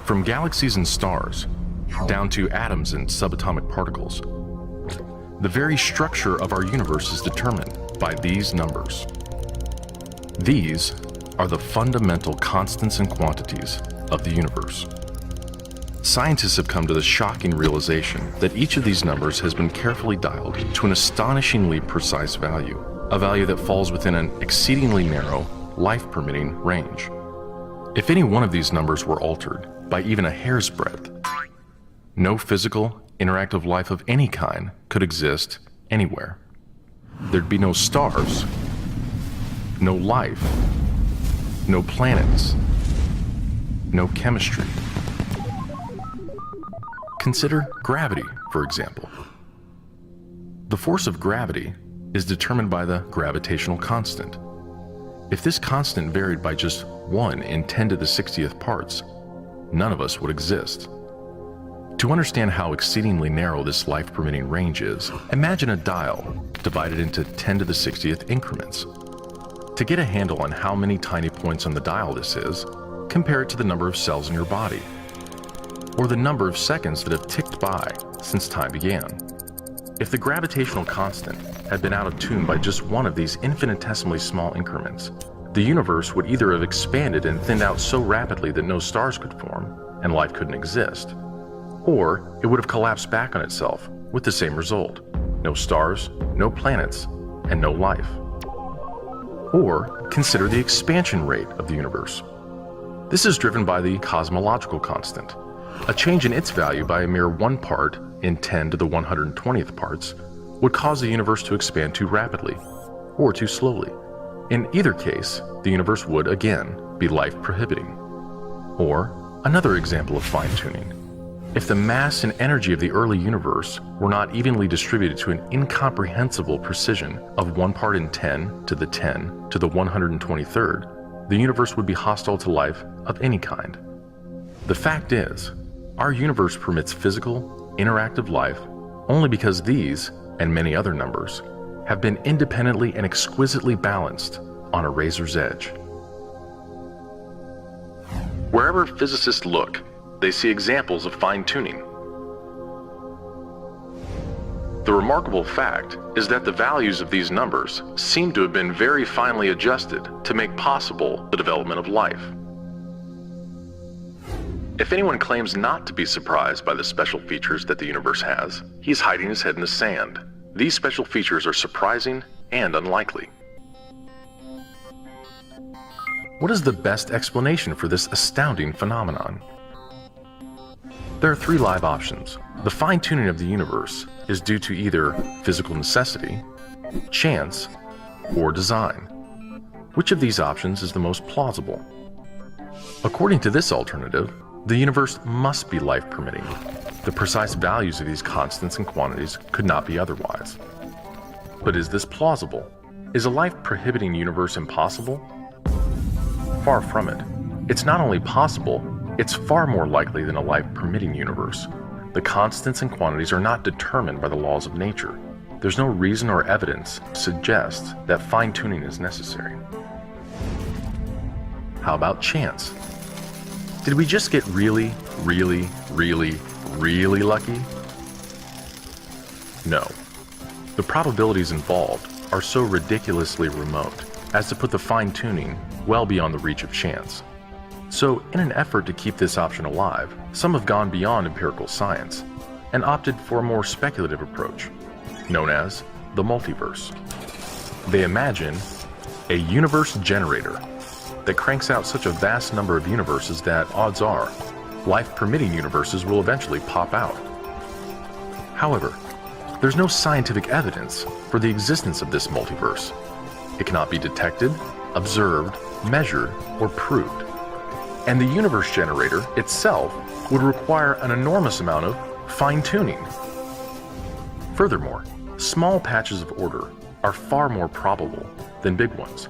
From galaxies and stars, down to atoms and subatomic particles, the very structure of our universe is determined by these numbers. These are the fundamental constants and quantities of the universe. Scientists have come to the shocking realization that each of these numbers has been carefully dialed to an astonishingly precise value, a value that falls within an exceedingly narrow, life-permitting range. If any one of these numbers were altered by even a hair's breadth, no physical, interactive life of any kind could exist anywhere. There'd be no stars, no life, no planets, no chemistry. Consider gravity, for example. The force of gravity is determined by the gravitational constant. If this constant varied by just 1 in 10 to the 60th parts, none of us would exist. To understand how exceedingly narrow this life-permitting range is, imagine a dial divided into 10 to the 60th increments. To get a handle on how many tiny points on the dial this is, compare it to the number of cells in your body, or the number of seconds that have ticked by since time began. If the gravitational constant had been out of tune by just one of these infinitesimally small increments, the universe would either have expanded and thinned out so rapidly that no stars could form and life couldn't exist, or it would have collapsed back on itself with the same result: no stars, no planets, and no life. Or consider the expansion rate of the universe. This is driven by the cosmological constant. A change in its value by a mere 1 part in 10 to the 120th parts would cause the universe to expand too rapidly or too slowly. In either case, the universe would, again, be life-prohibiting. Or another example of fine-tuning. If the mass and energy of the early universe were not evenly distributed to an incomprehensible precision of 1 part in 10 to the 10 to the 123rd, the universe would be hostile to life of any kind. The fact is, our universe permits physical, interactive life only because these, and many other numbers, have been independently and exquisitely balanced on a razor's edge. Wherever physicists look, they see examples of fine-tuning. The remarkable fact is that the values of these numbers seem to have been very finely adjusted to make possible the development of life. If anyone claims not to be surprised by the special features that the universe has, he's hiding his head in the sand. These special features are surprising and unlikely. What is the best explanation for this astounding phenomenon? There are 3 live options. The fine-tuning of the universe is due to either physical necessity, chance, or design. Which of these options is the most plausible? According to this alternative, the universe must be life-permitting. The precise values of these constants and quantities could not be otherwise. But is this plausible? Is a life-prohibiting universe impossible? Far from it. It's not only possible, it's far more likely than a life-permitting universe. The constants and quantities are not determined by the laws of nature. There's no reason or evidence to suggest that fine-tuning is necessary. How about chance? Did we just get really lucky? No. The probabilities involved are so ridiculously remote as to put the fine-tuning well beyond the reach of chance. So, in an effort to keep this option alive, some have gone beyond empirical science and opted for a more speculative approach, known as the multiverse. They imagine a universe generator that cranks out such a vast number of universes that, odds are, life-permitting universes will eventually pop out. However, there's no scientific evidence for the existence of this multiverse. It cannot be detected, observed, measured, or proved. And the universe generator itself would require an enormous amount of fine-tuning. Furthermore, small patches of order are far more probable than big ones.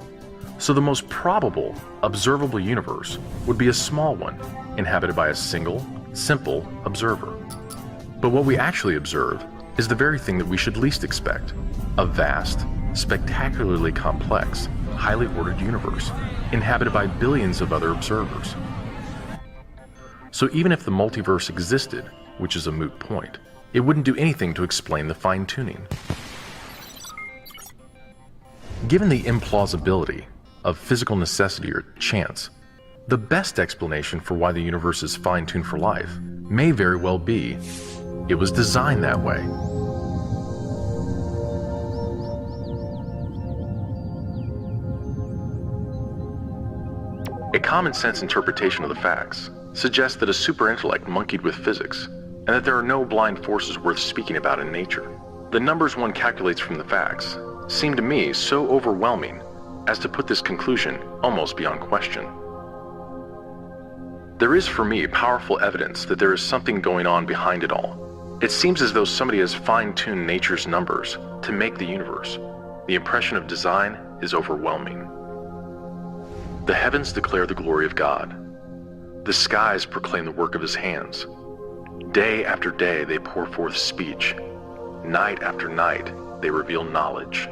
So the most probable, observable universe would be a small one, inhabited by a single, simple observer. But what we actually observe is the very thing that we should least expect: a vast, spectacularly complex, highly ordered universe, inhabited by billions of other observers. So even if the multiverse existed, which is a moot point, it wouldn't do anything to explain the fine-tuning. Given the implausibility of physical necessity or chance, the best explanation for why the universe is fine-tuned for life may very well be it was designed that way. A common-sense interpretation of the facts suggests that a super-intellect monkeyed with physics, and that there are no blind forces worth speaking about in nature. The numbers one calculates from the facts seem to me so overwhelming as to put this conclusion almost beyond question. There is for me powerful evidence that there is something going on behind it all. It seems as though somebody has fine-tuned nature's numbers to make the universe. The impression of design is overwhelming. The heavens declare the glory of God. The skies proclaim the work of his hands. Day after day they pour forth speech. Night after night they reveal knowledge.